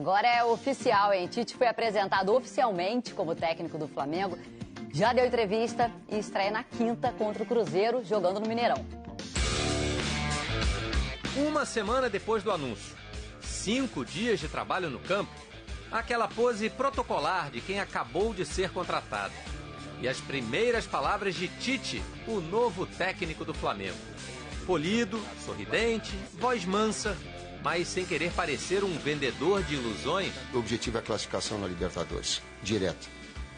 Agora é oficial, hein? Tite foi apresentado oficialmente como técnico do Flamengo. Já deu entrevista e estreia na quinta contra o Cruzeiro, jogando no Mineirão. Uma semana depois do anúncio, 5 dias de trabalho no campo, aquela pose protocolar de quem acabou de ser contratado. E as primeiras palavras de Tite, o novo técnico do Flamengo. Polido, sorridente, voz mansa, mas sem querer parecer um vendedor de ilusões. O objetivo é a classificação na Libertadores, direto.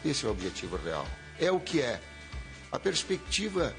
Esse é o objetivo real. É o que é. A perspectiva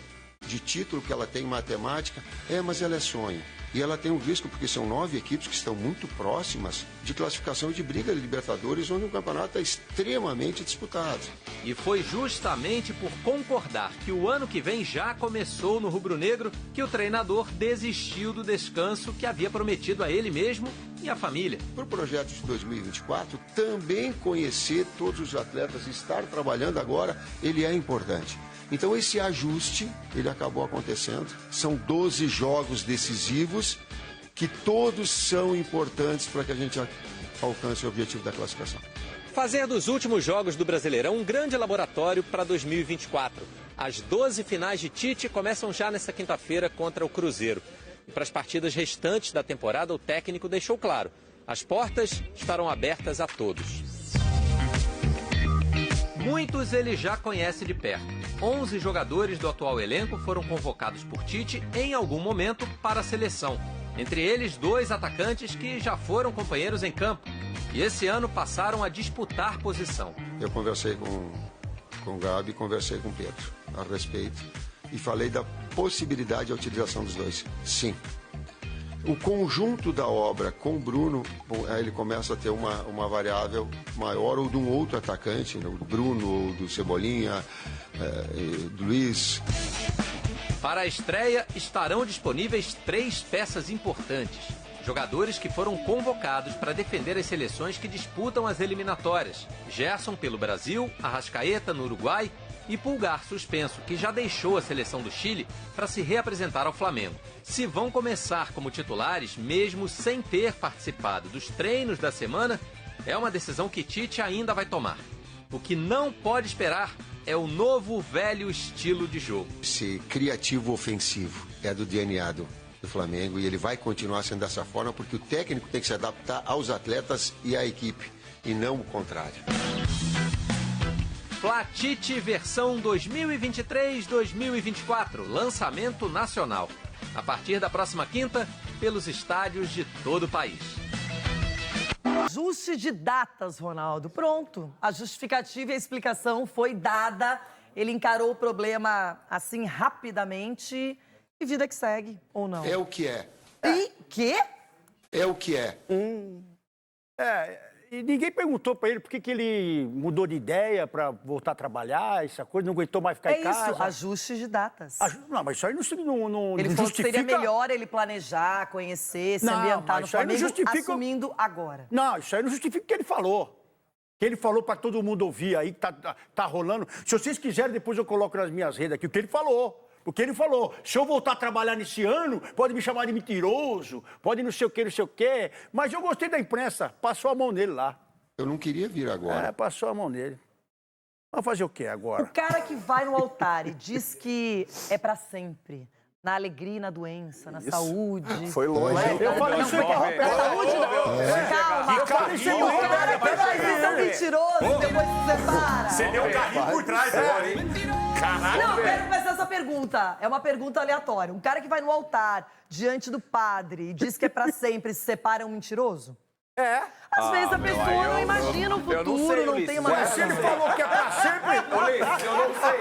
de título que ela tem em matemática mas ela é sonho. E ela tem um risco, porque são 9 equipes que estão muito próximas de classificação e de briga de Libertadores, onde o campeonato é extremamente disputado. E foi justamente por concordar que o ano que vem já começou no rubro-negro que o treinador desistiu do descanso que havia prometido a ele mesmo e à família. Para o projeto de 2024, também conhecer todos os atletas e estar trabalhando agora, ele é importante. Então esse ajuste, ele acabou acontecendo. São 12 jogos decisivos que todos são importantes para que a gente alcance o objetivo da classificação. Fazer dos últimos jogos do Brasileirão um grande laboratório para 2024. As 12 finais de Tite começam já nesta quinta-feira contra o Cruzeiro. E para as partidas restantes da temporada, o técnico deixou claro: as portas estarão abertas a todos. Muitos ele já conhece de perto. 11 jogadores do atual elenco foram convocados por Tite em algum momento para a seleção. Entre eles, 2 atacantes que já foram companheiros em campo. E esse ano passaram a disputar posição. Eu conversei com o Gabi e conversei com o Pedro a respeito. E falei da possibilidade de utilização dos dois. Sim. O conjunto da obra com o Bruno, ele começa a ter uma variável maior, ou de um outro atacante, do Bruno, ou do Cebolinha, do Luiz. Para a estreia, estarão disponíveis 3 peças importantes. Jogadores que foram convocados para defender as seleções que disputam as eliminatórias. Gerson pelo Brasil, Arrascaeta no Uruguai e Pulgar suspenso, que já deixou a seleção do Chile para se reapresentar ao Flamengo. Se vão começar como titulares, mesmo sem ter participado dos treinos da semana, é uma decisão que Tite ainda vai tomar. O que não pode esperar é o novo velho estilo de jogo. Esse criativo ofensivo é do DNA do Flamengo e ele vai continuar sendo dessa forma porque o técnico tem que se adaptar aos atletas e à equipe, e não o contrário. Fla Tite versão 2023-2024, lançamento nacional. A partir da próxima quinta, pelos estádios de todo o país. Ajuste de datas, Ronaldo. Pronto. A justificativa e a explicação foi dada. Ele encarou o problema assim rapidamente e vida que segue, ou não? É o que é. E quê? É o que é. E ninguém perguntou para ele por que ele mudou de ideia para voltar a trabalhar, essa coisa, não aguentou mais ficar em casa. É isso, ajustes de datas. Não, mas isso aí não Ele falou que justifica... seria melhor ele planejar, conhecer, se ambientar no Flamengo, assumindo agora. Não, isso aí não justifica o que ele falou. Que ele falou para todo mundo ouvir aí, que tá rolando. Se vocês quiserem, depois eu coloco nas minhas redes aqui o que ele falou. Porque ele falou, se eu voltar a trabalhar nesse ano, pode me chamar de mentiroso, pode não sei o quê. Mas eu gostei da imprensa, passou a mão nele lá. Eu não queria vir agora. Passou a mão nele. Vai fazer o quê agora? O cara que vai no altar e diz que é pra sempre, na alegria e na doença, na saúde. Foi longe. Eu falei isso aí pra Roberto. Saúde, calma. Eu falei isso aí O cara que vai dizer é mentiroso e depois se separa. Você deu um carrinho por trás agora, hein? Caralho, Não, eu quero começar essa pergunta. É uma pergunta aleatória. Um cara que vai no altar, diante do padre, e diz que é pra sempre, se separa, é um mentiroso? Às vezes a pessoa não imagina o futuro, não tem uma Mas se ele falou que é pra sempre... Ô, Leite, eu não sei,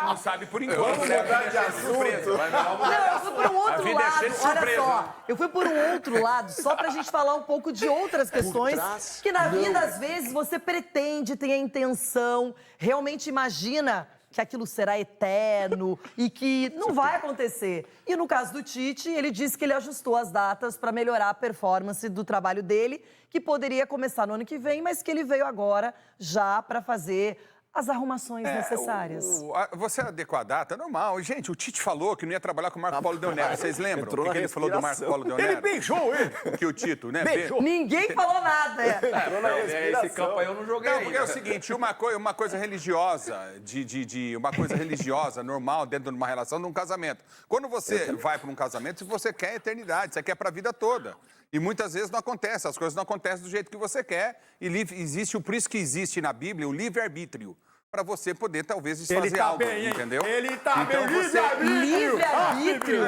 não sabe por enquanto. Vamos mudar de assunto. Não, eu fui por um outro vida é lado, cheia de olha surpresa. só. Eu fui por um outro lado, só pra gente falar um pouco de outras questões que na vida, às vezes, você pretende, tem a intenção, realmente imagina que aquilo será eterno e que não vai acontecer. E no caso do Tite, ele disse que ele ajustou as datas para melhorar a performance do trabalho dele, que poderia começar no ano que vem, mas que ele veio agora já para fazer as arrumações necessárias. Você adequar a data, é normal. Gente, o Tite falou que não ia trabalhar com o Marco Paulo Deonero. Vocês lembram? O que ele falou do Marco Paulo Deonero? Ele beijou ele. Que o Tito, né? Beijou. Ninguém falou nada. Esse campo aí eu não joguei. Não, porque é o seguinte, uma coisa religiosa, uma coisa religiosa, normal, dentro de uma relação, de um casamento. Quando você vai para um casamento, você quer eternidade, você quer para a vida toda. E muitas vezes não acontece, as coisas não acontecem do jeito que você quer. E por isso que existe na Bíblia o livre-arbítrio. Para você poder, talvez, desfazer algo, entendeu? Ele tá então, bem, Livre-arbítrio?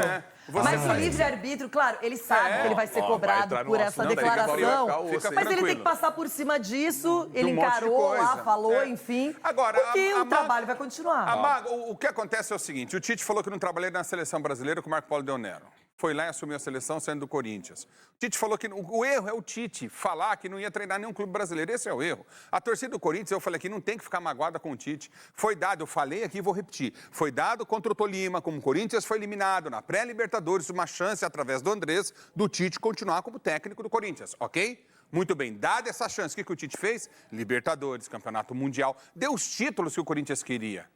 Mas o livre-arbítrio, claro, ele sabe que ele vai ser cobrado por essa declaração. Mas ele tem que passar por cima disso, ele encarou lá, falou, enfim. Agora, porque o trabalho vai continuar. O que acontece é o seguinte, o Tite falou que não trabalhei na seleção brasileira com o Marco Paulo Deonero. Foi lá e assumiu a seleção saindo do Corinthians. O Tite falou que o erro é o Tite falar que não ia treinar nenhum clube brasileiro. Esse é o erro. A torcida do Corinthians, eu falei aqui, não tem que ficar magoada com o Tite. Foi dado, eu falei aqui e vou repetir, foi dado contra o Tolima, como o Corinthians foi eliminado na pré-Libertadores, uma chance através do Andrés, do Tite continuar como técnico do Corinthians, ok? Muito bem, dada essa chance, o que o Tite fez? Libertadores, Campeonato Mundial, deu os títulos que o Corinthians queria.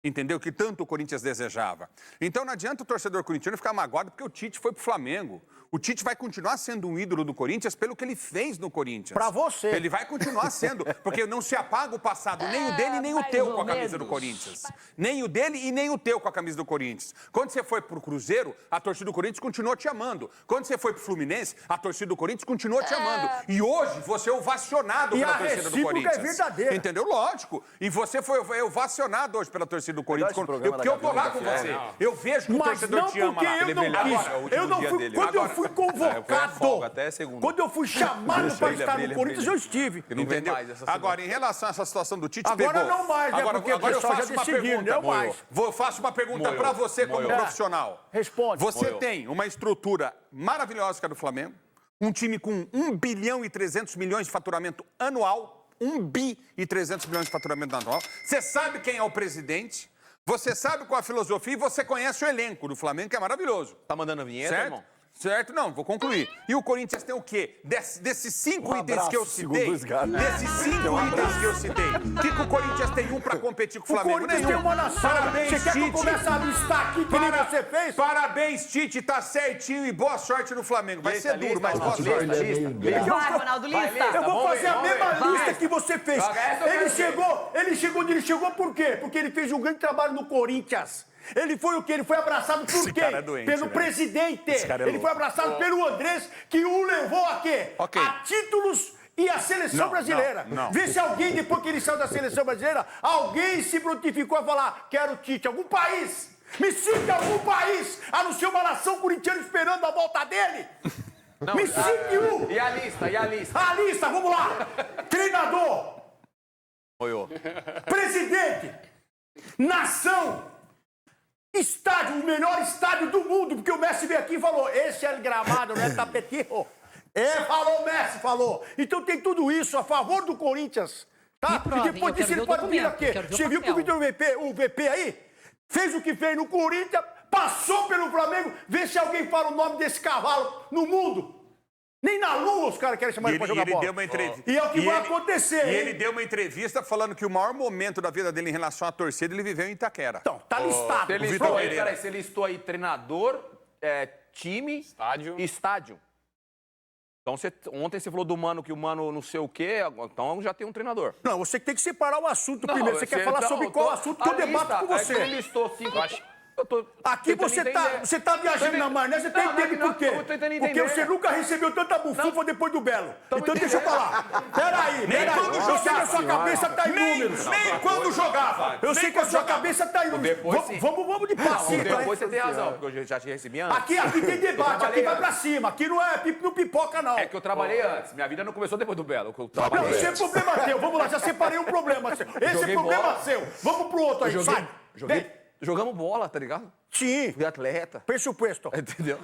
Entendeu? Que tanto o Corinthians desejava. Então não adianta o torcedor corintiano ficar magoado porque o Tite foi pro Flamengo. O Tite vai continuar sendo um ídolo do Corinthians pelo que ele fez no Corinthians. Pra você. Ele vai continuar sendo, porque não se apaga o passado, nem o dele e nem o teu com a camisa do Corinthians. Nem o dele e nem o teu com a camisa do Corinthians. Quando você foi pro Cruzeiro, a torcida do Corinthians continuou te amando. Quando você foi pro Fluminense, a torcida do Corinthians continuou te amando. E hoje você é ovacionado pela torcida do Corinthians. E a recíproca é verdadeira. Entendeu? Lógico. E você foi ovacionado hoje pela torcida do Corinthians. Porque eu tô lá com você. Eu vejo que o torcedor te ama lá. Eu não fui, quando eu fui convocado, quando eu fui chamado para estar no Corinthians, eu estive. Entendeu? Agora, em relação a essa situação do Tite, agora não mais, né? Porque agora eu faço uma pergunta. Não mais. Faço uma pergunta para você como profissional. Responde. Você tem uma estrutura maravilhosa que é do Flamengo, um time com 1 bilhão e 300 milhões de faturamento anual, 1 bi e 300 milhões de faturamento anual. Você sabe quem é o presidente, você sabe qual a filosofia e você conhece o elenco do Flamengo, que é maravilhoso. Tá mandando a vinheta, certo? irmão? Certo? Não, vou concluir. E o Corinthians tem o quê? Desses 5 itens que eu citei, o que o Corinthians tem para competir com o Flamengo? O Corinthians tem uma nação. Parabéns, você quer que eu Tite. comece a listar aqui que nem você fez? Parabéns, Tite, tá certinho e boa sorte no Flamengo. Vai ser duro, mas boa sorte. Vai, Ronaldo, lista. Eu vou fazer a mesma lista que você fez. Ele chegou onde ele chegou por quê? Porque ele fez um grande trabalho no Corinthians. Ele foi o quê? Ele foi abraçado por quê? Pelo presidente. Ele foi abraçado pelo Andrés, que o levou a quê? A títulos e a seleção brasileira. Vê se alguém, depois que ele saiu da seleção brasileira, alguém se prontificou a falar, quero Tite. Algum país. Me cite algum país, a não ser uma nação corintiana esperando a volta dele. Me cite um. E a lista? A lista, vamos lá. Treinador. Presidente. Nação. Estádio, o melhor estádio do mundo, porque o Messi veio aqui e falou, esse é o gramado, não é tapetinho. Falou o Messi, falou. Então tem tudo isso a favor do Corinthians, tá? E depois disso ele pode vir aqui. Você viu que o VP aí fez o que fez no Corinthians, passou pelo Flamengo, vê se alguém fala o nome desse cavalo no mundo. Nem na lua os caras querem chamar ele pra jogar bola. Deu uma entrevista. E é o que vai acontecer. E ele deu uma entrevista falando que o maior momento da vida dele em relação à torcida, ele viveu em Itaquera. Então, tá listado. Você listou aí treinador, time e estádio. Então, ontem você falou do Mano, que o Mano não sei o quê, então já tem um treinador. Não, você tem que separar o assunto primeiro. Você quer falar sobre qual assunto que eu debato com você. Ele listou 5... Aqui você tá viajando na maionese, você tá entendendo por quê? Porque você nunca recebeu tanta bufufa depois do Belo. Então deixa eu falar. Peraí. Eu sei que a sua cabeça tá em números. Nem quando jogava. Eu sei que a sua cabeça tá em números. Vamos de passinho. Depois você tem razão, porque eu já te recebi antes. Aqui tem debate, aqui vai pra cima. Aqui não é pipoca, não. É que eu trabalhei antes. Minha vida não começou depois do Belo. Não, isso é problema teu. Vamos lá, já separei um problema. Esse é problema seu. Vamos pro outro aí, sai. Jogamos bola, tá ligado? Sim. Fui atleta. Pressuposto. Entendeu?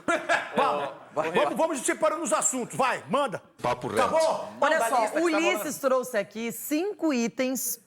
Vamos separando os assuntos. Vai, manda. Papo reto. Tá bom? Olha só, o Ulisses trouxe aqui 5 itens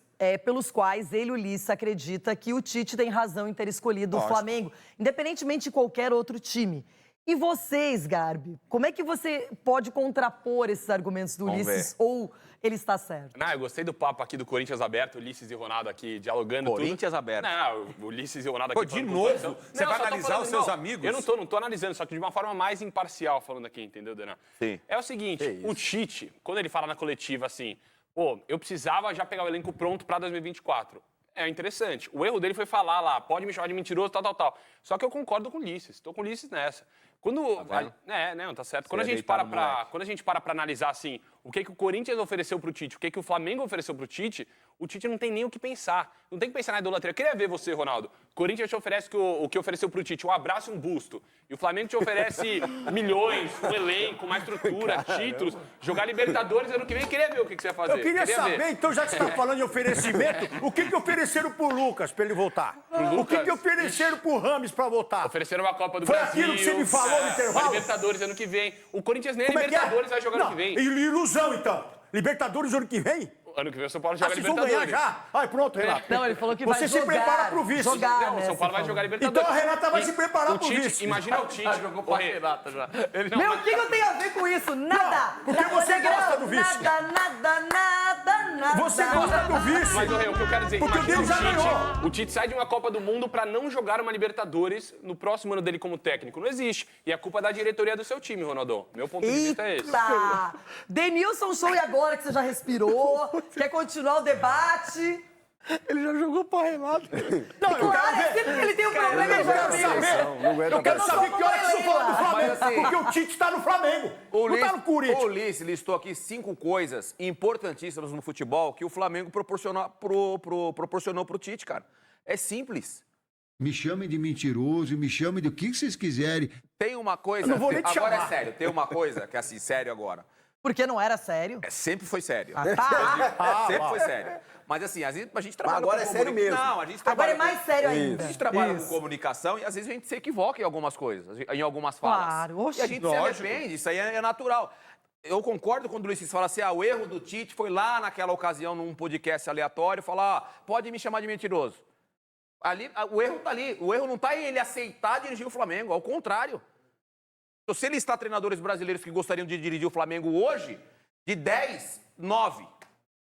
pelos quais ele, Ulisses, acredita que o Tite tem razão em ter escolhido o Flamengo, independentemente de qualquer outro time. E vocês, Garbi, como é que você pode contrapor esses argumentos do Vamos Ulisses? Ou ele está certo? Não, eu gostei do papo aqui do Corinthians aberto, Ulisses e Ronaldo aqui dialogando Corinthians tudo. aberto. Não, o Ulisses e o Ronaldo Pô, aqui de falando novo? com Você vai só tô analisar falando- os seus não, amigos? Eu não tô analisando, só que de uma forma mais imparcial falando aqui, entendeu, Dana? Sim. É o seguinte, o Tite, quando ele fala na coletiva assim, pô, eu precisava já pegar o elenco pronto pra 2024. É interessante. O erro dele foi falar lá, pode me chamar de mentiroso, tal, tal, tal. Só que eu concordo com o Ulisses, tô com o Ulisses nessa. Quando. Não, tá certo. Quando a gente para pra analisar assim, o que o Corinthians ofereceu pro Tite, o que o Flamengo ofereceu pro Tite, o Tite não tem nem o que pensar. Não tem que pensar na idolatria. Eu queria ver você, Ronaldo. O Corinthians te oferece o que ofereceu pro Tite, um abraço e um busto. E o Flamengo te oferece milhões, um elenco, uma estrutura, títulos, jogar Libertadores ano que vem. Eu queria ver o que você ia fazer. Eu queria saber, ver. então, já que você está falando de oferecimento, o que ofereceram pro Lucas para ele voltar? O que ofereceram pro Rames para voltar? Ofereceram uma Copa do Foi Brasil. aquilo que você me falou no intervalo? Uma Libertadores ano que vem. O Corinthians nem Como é que é? Libertadores vai jogar Não, ano que vem. Ilusão, então. Libertadores ano que vem? Ano que vem o São Paulo joga Vocês vão Libertadores. ganhar já? Ai, pronto, Renato. Não, ele falou que Você vai se jogar. prepara pro vice. Jogar, Não, o né, São Paulo você vai jogar falou. Libertadores. Então a Renata vai se preparar o pro Tite, vice. imagina o Tite. Jogou pra Renata já. Meu, o que eu tenho a ver com isso? Nada! Não, porque você gosta do vice. Nada. Você gosta do vice. Mas, o que eu quero dizer, Porque o imagina dele já ganhou. o Tite sai de uma Copa do Mundo pra não jogar uma Libertadores no próximo ano dele como técnico. Não existe. E a culpa é da diretoria do seu time, Ronaldo. Meu ponto de vista é esse. Eita! Denilson, show e agora que você já respirou? Quer continuar o debate? Ele já jogou pra Renato. Não, eu Claro, é quero sempre que ver. ele tem um problema, ele Eu joga quero bem. saber. Eu quero saber que hora que você falou do Flamengo. Mas assim- Porque o Tite tá no Flamengo. Não tá no Corinthians. O Ulisses listou aqui 5 coisas importantíssimas no futebol que o Flamengo proporcionou pro Tite, cara. É simples. Me chamem de mentiroso, me chamem do que vocês quiserem. Tem uma coisa... Eu não vou nem te agora chamar. é sério. Tem uma coisa que é assim, sério agora. Porque não era sério. Sempre foi sério. Tá. Sempre foi sério. Mas assim, às vezes a gente trabalha agora com é sério mesmo. Não, a gente Agora trabalha é mais sério ainda. A gente trabalha com comunicação e às vezes a gente se equivoca em algumas coisas, em algumas falas. Claro, oxe. E a gente se arrepende, isso aí é natural. Eu concordo quando o Ulisses fala assim, o erro do Tite foi lá naquela ocasião, num podcast aleatório, falar, pode me chamar de mentiroso. Ali, o erro tá ali. O erro não tá em ele aceitar dirigir o Flamengo, ao contrário. Se ele listar treinadores brasileiros que gostariam de dirigir o Flamengo hoje, de 10, 9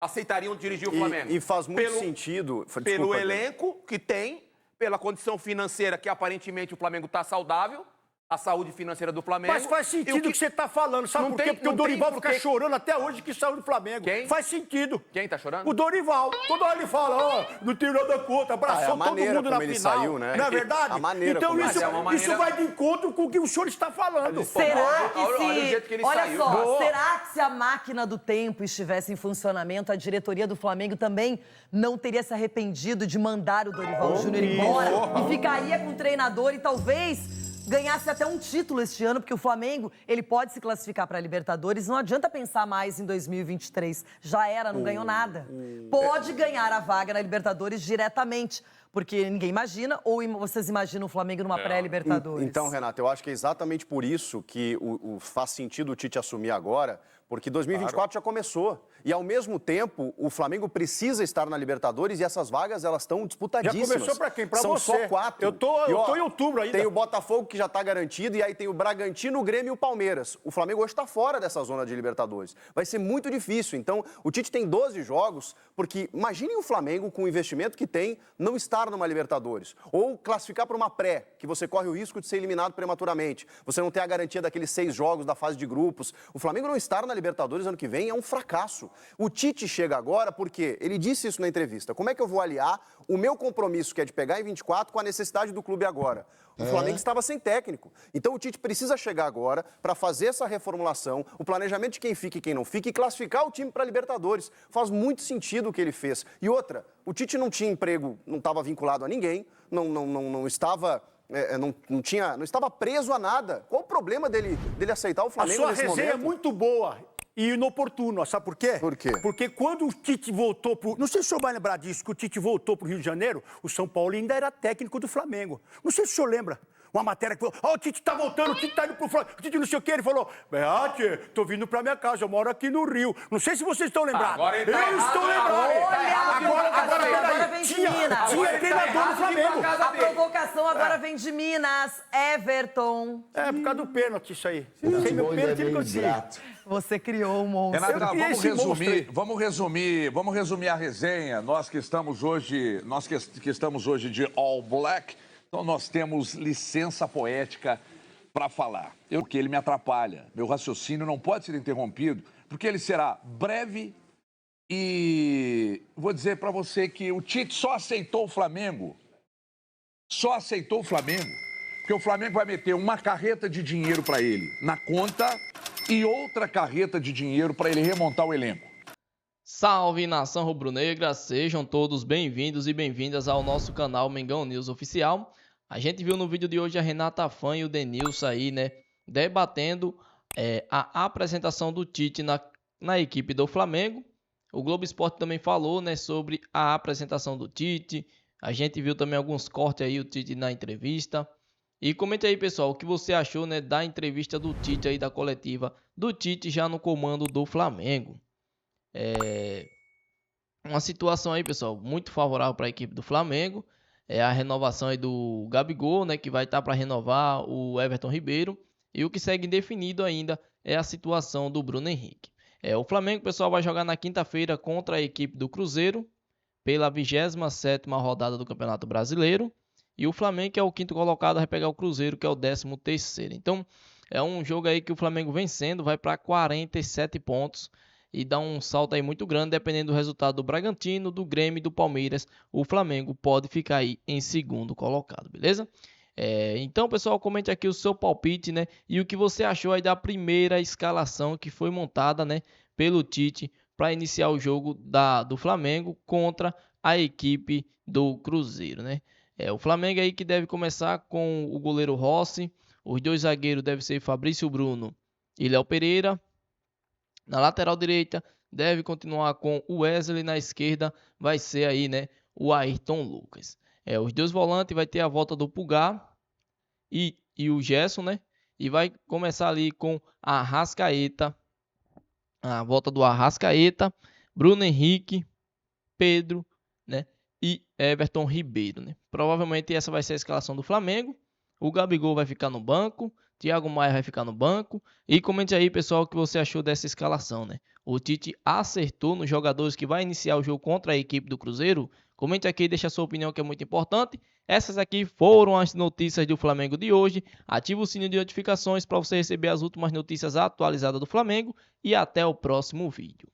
aceitariam dirigir o Flamengo. E faz muito sentido. Pelo elenco que tem, pela condição financeira que aparentemente o Flamengo está saudável, a saúde financeira do Flamengo. Mas faz sentido o que você tá falando. Sabe Não por quê? tem- Porque o não tem Dorival por fica quê. chorando até hoje que saiu do Flamengo. Quem? Faz sentido. Quem tá chorando? O Dorival. Toda hora ele fala, não tirou da conta, abraçou é a todo maneira mundo na como ele final. saiu, né? Não é verdade? A maneira então como ele isso, saiu. Mas é uma maneira- isso vai de encontro com o que o senhor está falando. Será que olha se... o jeito que ele Olha saiu. só, Boa. será que se a máquina do tempo estivesse em funcionamento, a diretoria do Flamengo também não teria se arrependido de mandar o Dorival Júnior embora e ficaria com o treinador e talvez ganhasse até um título este ano, porque o Flamengo, ele pode se classificar para a Libertadores, não adianta pensar mais em 2023. Já era, não ganhou nada. Pode ganhar a vaga na Libertadores diretamente, porque ninguém imagina, ou vocês imaginam o Flamengo numa pré-Libertadores? Então, Renato, eu acho que é exatamente por isso que faz sentido o Tite assumir agora, porque 2024 já começou. E, ao mesmo tempo, o Flamengo precisa estar na Libertadores e essas vagas, elas estão Já disputadíssimas. começou pra quem? Pra São você. só 4. Eu tô em outubro ainda. Tem o Botafogo, que já está garantido, e aí tem o Bragantino, o Grêmio e o Palmeiras. O Flamengo hoje está fora dessa zona de Libertadores. Vai ser muito difícil. Então, o Tite tem 12 jogos, porque imaginem o Flamengo, com o investimento que tem, não estar numa Libertadores. Ou classificar para uma pré, que você corre o risco de ser eliminado prematuramente. Você não tem a garantia daqueles 6 jogos da fase de grupos. O Flamengo não estar na Libertadores ano que vem é um fracasso. O Tite chega agora porque ele disse isso na entrevista. Como é que eu vou aliar o meu compromisso, que é de pegar em 24, com a necessidade do clube agora? O Flamengo estava sem técnico. Então o Tite precisa chegar agora para fazer essa reformulação, o planejamento de quem fica e quem não fica e classificar o time para a Libertadores. Faz muito sentido o que ele fez. E outra, o Tite não tinha emprego, não estava vinculado a ninguém, não estava... não estava preso a nada. Qual o problema dele aceitar o A Flamengo sua nesse resenha é momento? muito boa e inoportuna, sabe por quê? Por quê? Porque quando o Tite voltou pro... Não sei se o senhor vai lembrar disso, que o Tite voltou pro Rio de Janeiro, o São Paulo ainda era técnico do Flamengo. Não sei se o senhor lembra. Uma matéria que falou, o Tite tá voltando, o Tite tá indo pro Flamengo, o Tite não sei o quê. Ele falou, tô vindo pra minha casa, eu moro aqui no Rio. Não sei se vocês estão lembrados. Agora ele tá Eu errado. estou lembrado. Olha, Agora, agora vem tinha Minas. Minas. Tinha treinador do Flamengo. A provocação agora vem de Minas. Everton. É, por causa do pênalti isso aí. Sem meu pênalti, ele conseguia. Você criou um monstro. Renata, criei esse monstro aí. vamos resumir a resenha. Nós que estamos hoje de All Black, então nós temos licença poética para falar. Porque ele me atrapalha. Meu raciocínio não pode ser interrompido, porque ele será breve e vou dizer para você que o Tite só aceitou o Flamengo. Só aceitou o Flamengo porque o Flamengo vai meter uma carreta de dinheiro para ele na conta e outra carreta de dinheiro para ele remontar o elenco. Salve, nação rubro-negra, sejam todos bem-vindos e bem-vindas ao nosso canal Mengão News Oficial. A gente viu no vídeo de hoje a Renata Fã e o Denilson aí, né, debatendo a apresentação do Tite na equipe do Flamengo. O Globo Esporte também falou, né, sobre a apresentação do Tite. A gente viu também alguns cortes aí, o Tite na entrevista. E comente aí, pessoal, o que você achou, né, da entrevista do Tite aí, da coletiva do Tite já no comando do Flamengo. Uma situação aí, pessoal, muito favorável para a equipe do Flamengo. A renovação aí do Gabigol, né, que vai estar para renovar o Everton Ribeiro. E o que segue indefinido ainda é a situação do Bruno Henrique. O Flamengo, pessoal, vai jogar na quinta-feira contra a equipe do Cruzeiro pela 27ª rodada do Campeonato Brasileiro. E o Flamengo, que é o quinto colocado, vai pegar o Cruzeiro, que é o 13º. Então, é um jogo aí que o Flamengo vencendo vai para 47 pontos e dá um salto aí muito grande, dependendo do resultado do Bragantino, do Grêmio e do Palmeiras. O Flamengo pode ficar aí em segundo colocado, beleza? Então, pessoal, comente aqui o seu palpite, né? E o que você achou aí da primeira escalação que foi montada, né, pelo Tite para iniciar o jogo do Flamengo contra a equipe do Cruzeiro, né? O Flamengo aí que deve começar com o goleiro Rossi. Os dois zagueiros devem ser Fabrício Bruno e Léo Pereira. Na lateral direita deve continuar com o Wesley. Na esquerda vai ser aí, né, o Ayrton Lucas. Os dois volantes vai ter a volta do Pulgar e o Gerson, né? E vai começar ali com a Arrascaeta. A volta do Arrascaeta, Bruno Henrique, Pedro, né? E Everton Ribeiro, né? Provavelmente essa vai ser a escalação do Flamengo. O Gabigol vai ficar no banco, Thiago Maia vai ficar no banco. E comente aí, pessoal, o que você achou dessa escalação, né? O Tite acertou nos jogadores que vai iniciar o jogo contra a equipe do Cruzeiro? Comente aqui e deixa a sua opinião, que é muito importante. Essas aqui foram as notícias do Flamengo de hoje. Ative o sininho de notificações para você receber as últimas notícias atualizadas do Flamengo. E até o próximo vídeo.